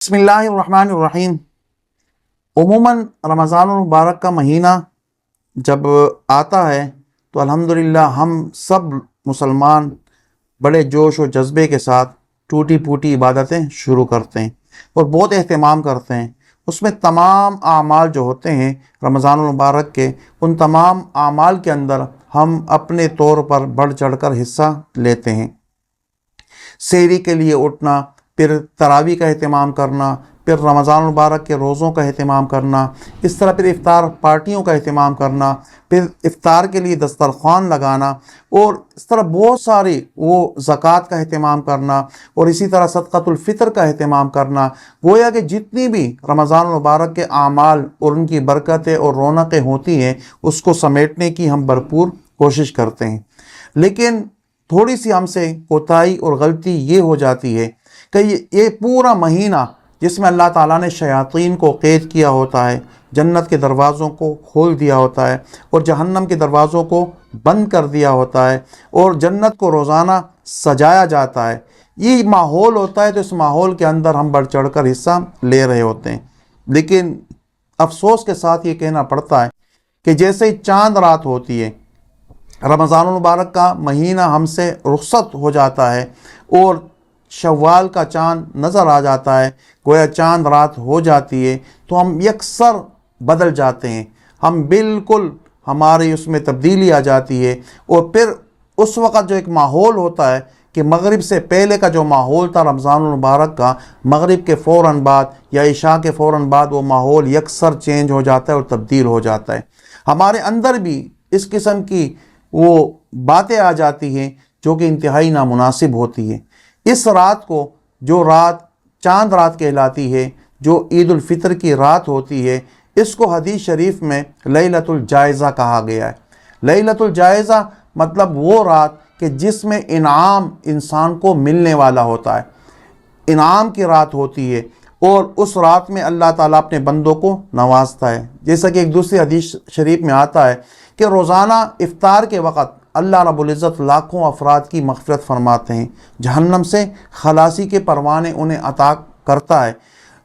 بسم اللہ الرحمن الرحیم۔ عموماً رمضان المبارک کا مہینہ جب آتا ہے تو الحمدللہ ہم سب مسلمان بڑے جوش و جذبے کے ساتھ ٹوٹی پھوٹی عبادتیں شروع کرتے ہیں اور بہت اہتمام کرتے ہیں۔ اس میں تمام اعمال جو ہوتے ہیں رمضان المبارک کے، ان تمام اعمال کے اندر ہم اپنے طور پر بڑھ چڑھ کر حصہ لیتے ہیں۔ سحری کے لیے اٹھنا، پھر تراویح کا اہتمام کرنا، پھر رمضان المبارک کے روزوں کا اہتمام کرنا، اس طرح پھر افطار پارٹیوں کا اہتمام کرنا، پھر افطار کے لیے دسترخوان لگانا، اور اس طرح بہت ساری زکوٰۃ کا اہتمام کرنا، اور اسی طرح صدقۃ الفطر کا اہتمام کرنا۔ گویا کہ جتنی بھی رمضان المبارک کے اعمال اور ان کی برکتیں اور رونقیں ہوتی ہیں، اس کو سمیٹنے کی ہم بھرپور کوشش کرتے ہیں۔ لیکن تھوڑی سی ہم سے کوتاہی اور غلطی یہ ہو جاتی ہے کہ یہ پورا مہینہ جس میں اللہ تعالیٰ نے شیاطین کو قید کیا ہوتا ہے، جنت کے دروازوں کو کھول دیا ہوتا ہے اور جہنم کے دروازوں کو بند کر دیا ہوتا ہے، اور جنت کو روزانہ سجایا جاتا ہے، یہ ماحول ہوتا ہے، تو اس ماحول کے اندر ہم بڑھ چڑھ کر حصہ لے رہے ہوتے ہیں۔ لیکن افسوس کے ساتھ یہ کہنا پڑتا ہے کہ جیسے ہی چاند رات ہوتی ہے، رمضان المبارک کا مہینہ ہم سے رخصت ہو جاتا ہے اور شوال کا چاند نظر آ جاتا ہے، گویا چاند رات ہو جاتی ہے، تو ہم یکسر بدل جاتے ہیں، ہم بالکل ہماری اس میں تبدیلی آ جاتی ہے۔ اور پھر اس وقت جو ایک ماحول ہوتا ہے کہ مغرب سے پہلے کا جو ماحول تھا رمضان المبارک کا، مغرب کے فوراً بعد یا عشاء کے فوراً بعد وہ ماحول یکسر چینج ہو جاتا ہے اور تبدیل ہو جاتا ہے۔ ہمارے اندر بھی اس قسم کی وہ باتیں آ جاتی ہیں جو کہ انتہائی نامناسب ہوتی ہیں۔ اس رات کو، جو رات چاند رات کہلاتی ہے، جو عید الفطر کی رات ہوتی ہے، اس کو حدیث شریف میں لیلۃ الجائزہ کہا گیا ہے۔ لیلۃ الجائزہ مطلب وہ رات کہ جس میں انعام انسان کو ملنے والا ہوتا ہے، انعام کی رات ہوتی ہے، اور اس رات میں اللہ تعالیٰ اپنے بندوں کو نوازتا ہے۔ جیسا کہ ایک دوسری حدیث شریف میں آتا ہے کہ روزانہ افطار کے وقت اللہ رب العزت لاکھوں افراد کی مغفرت فرماتے ہیں، جہنم سے خلاصی کے پروانے انہیں عطا کرتا ہے،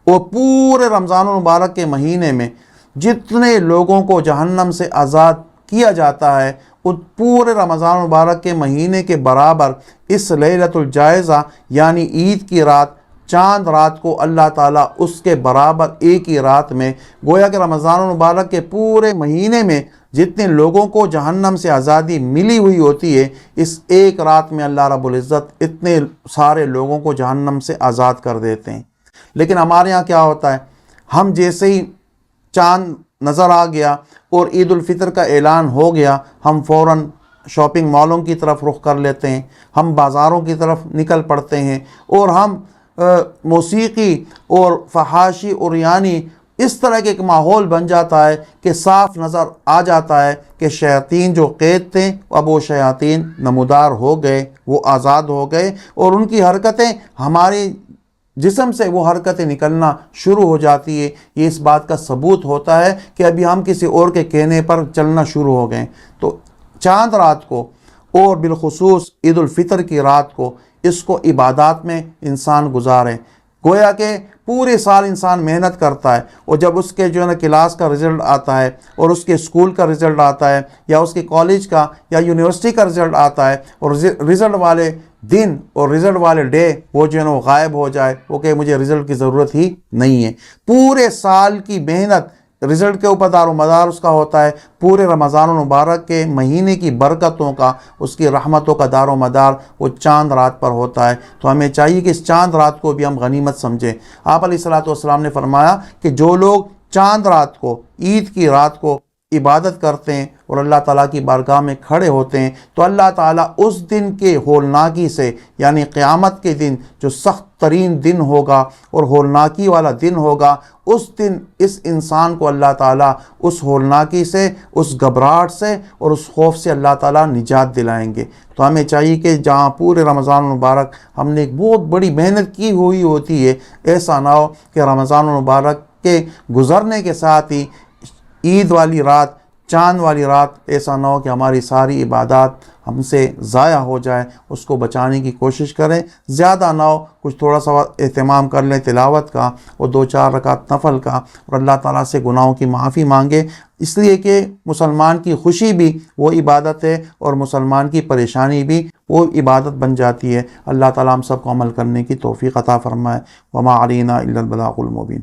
اور پورے رمضان المبارک کے مہینے میں جتنے لوگوں کو جہنم سے آزاد کیا جاتا ہے، ان پورے رمضان المبارک کے مہینے کے برابر اس لیلۃ الجائزہ یعنی عید کی رات، چاند رات کو اللہ تعالیٰ اس کے برابر ایک ہی رات میں، گویا کہ رمضان المبارک کے پورے مہینے میں جتنے لوگوں کو جہنم سے آزادی ملی ہوئی ہوتی ہے، اس ایک رات میں اللہ رب العزت اتنے سارے لوگوں کو جہنم سے آزاد کر دیتے ہیں۔ لیکن ہمارے ہاں کیا ہوتا ہے، ہم جیسے ہی چاند نظر آ گیا اور عید الفطر کا اعلان ہو گیا، ہم فوراً شاپنگ مالوں کی طرف رخ کر لیتے ہیں، ہم بازاروں کی طرف نکل پڑتے ہیں، اور ہم موسیقی اور فحاشی اور یعنی اس طرح کے ایک ماحول بن جاتا ہے کہ صاف نظر آ جاتا ہے کہ شیاطین جو قید تھے اب وہ شیاطین نمودار ہو گئے، وہ آزاد ہو گئے، اور ان کی حرکتیں ہمارے جسم سے وہ حرکتیں نکلنا شروع ہو جاتی ہے۔ یہ اس بات کا ثبوت ہوتا ہے کہ ابھی ہم کسی اور کے کہنے پر چلنا شروع ہو گئے۔ تو چاند رات کو اور بالخصوص عید الفطر کی رات کو، اس کو عبادات میں انسان گزارے۔ گویا کہ پورے سال انسان محنت کرتا ہے، اور جب اس کے کلاس کا رزلٹ آتا ہے، اور اس کے اسکول کا رزلٹ آتا ہے، یا اس کے کالج کا یا یونیورسٹی کا رزلٹ آتا ہے، اور رزلٹ والے دن اور رزلٹ والے ڈے وہ وہ غائب ہو جائے، وہ کہ مجھے رزلٹ کی ضرورت ہی نہیں ہے۔ پورے سال کی محنت رزلٹ کے اوپر دار و مدار اس کا ہوتا ہے، پورے رمضان المبارک کے مہینے کی برکتوں کا، اس کی رحمتوں کا دار و مدار وہ چاند رات پر ہوتا ہے۔ تو ہمیں چاہیے کہ اس چاند رات کو بھی ہم غنیمت سمجھیں۔ آپ علیہ الصلوۃ والسلام نے فرمایا کہ جو لوگ چاند رات کو، عید کی رات کو عبادت کرتے ہیں اور اللہ تعالیٰ کی بارگاہ میں کھڑے ہوتے ہیں، تو اللہ تعالیٰ اس دن کے ہولناکی سے، یعنی قیامت کے دن جو سخت ترین دن ہوگا اور ہولناکی والا دن ہوگا، اس دن اس انسان کو اللہ تعالیٰ اس ہولناکی سے، اس گھبراہٹ سے اور اس خوف سے اللہ تعالیٰ نجات دلائیں گے۔ تو ہمیں چاہیے کہ جہاں پورے رمضان المبارک ہم نے ایک بہت بڑی محنت کی ہوئی ہوتی ہے، ایسا نہ ہو کہ رمضان المبارک کے گزرنے کے ساتھ ہی عید والی رات چاند والی رات ایسا نہ ہو کہ ہماری ساری عبادات ہم سے ضائع ہو جائے، اس کو بچانے کی کوشش کریں، زیادہ نہ ہو، کچھ تھوڑا سا اہتمام کر لیں تلاوت کا اور 2-4 رکعت نفل کا، اور اللہ تعالیٰ سے گناہوں کی معافی مانگے، اس لیے کہ مسلمان کی خوشی بھی وہ عبادت ہے اور مسلمان کی پریشانی بھی وہ عبادت بن جاتی ہے۔ اللہ تعالیٰ ہم سب کو عمل کرنے کی توفیق عطا فرمائے۔ وما علینا الا البلاغ المبین۔